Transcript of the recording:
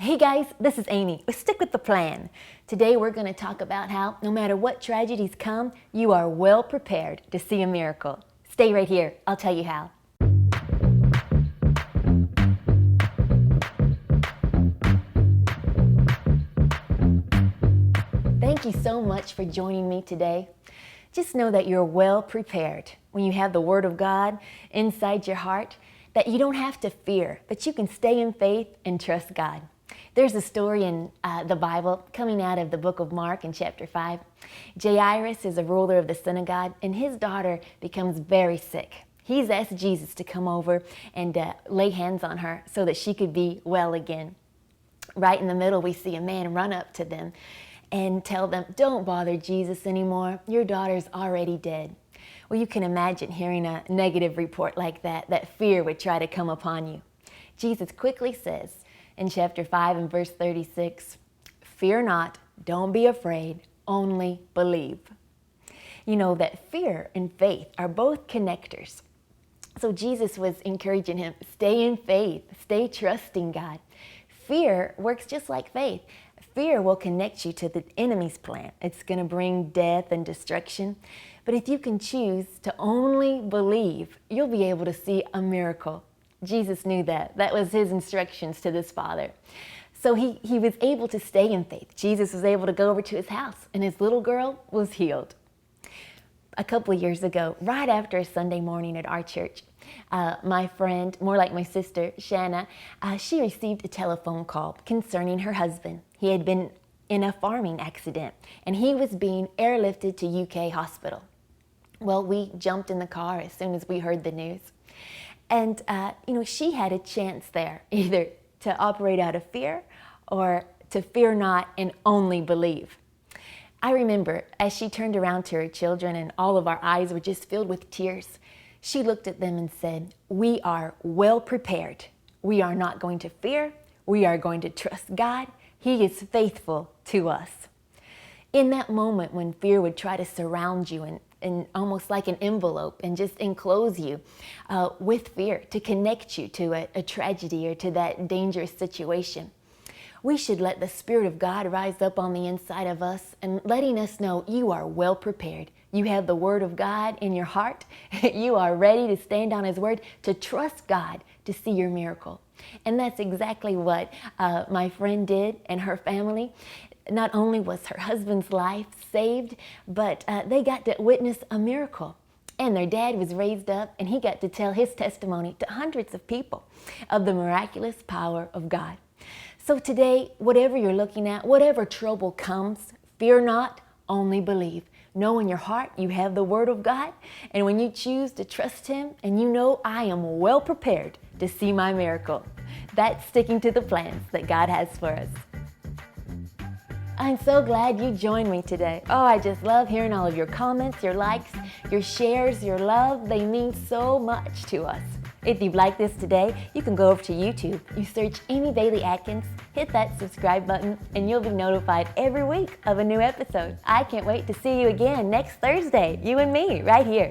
Hey guys, this is Amy. Stick with the plan. Today we're going to talk about how no matter what tragedies come, you are well prepared to see a miracle. Stay right here. I'll tell you how. Thank you so much for joining me today. Just know that you're well prepared when you have the Word of God inside your heart, that you don't have to fear, but you can stay in faith and trust God. There's a story in the Bible coming out of the book of Mark in chapter 5. Jairus is a ruler of the synagogue, and his daughter becomes very sick. He's asked Jesus to come over and lay hands on her so that she could be well again. Right in the middle, we see a man run up to them and tell them, "Don't bother Jesus anymore. Your daughter's already dead." Well, you can imagine hearing a negative report like that fear would try to come upon you. Jesus quickly says in chapter 5 and verse 36, "Fear not, don't be afraid, only believe." You know that fear and faith are both connectors. So Jesus was encouraging him, stay in faith, stay trusting God. Fear works just like faith. Fear will connect you to the enemy's plan. It's going to bring death and destruction. But if you can choose to only believe, you'll be able to see a miracle. Jesus knew that. That was his instructions to this father. So he was able to stay in faith. Jesus was able to go over to his house, and his little girl was healed. A couple of years ago, right after a Sunday morning at our church, my friend, more like my sister, Shanna, she received a telephone call concerning her husband. He had been in a farming accident, and he was being airlifted to UK hospital. Well, we jumped in the car as soon as we heard the news. And, she had a chance there, either to operate out of fear or to fear not and only believe. I remember as she turned around to her children and all of our eyes were just filled with tears, she looked at them and said, "We are well prepared. We are not going to fear. We are going to trust God. He is faithful to us." In that moment when fear would try to surround you and almost like an envelope and just enclose you with fear to connect you to a tragedy or to that dangerous situation, we should let the Spirit of God rise up on the inside of us and letting us know you are well prepared. You have the Word of God in your heart. You are ready to stand on His Word, to trust God to see your miracle. And that's exactly what my friend did and her family. Not only was her husband's life saved, but they got to witness a miracle. And their dad was raised up, and he got to tell his testimony to hundreds of people of the miraculous power of God. So today, whatever you're looking at, whatever trouble comes, fear not, only believe. Know in your heart you have the Word of God, and when you choose to trust Him, and you know I am well prepared to see my miracle, that's sticking to the plans that God has for us. I'm so glad you joined me today. Oh, I just love hearing all of your comments, your likes, your shares, your love. They mean so much to us. If you've liked this today, you can go over to YouTube. You search Amy Bailey Adkins, hit that subscribe button, and you'll be notified every week of a new episode. I can't wait to see you again next Thursday, you and me, right here.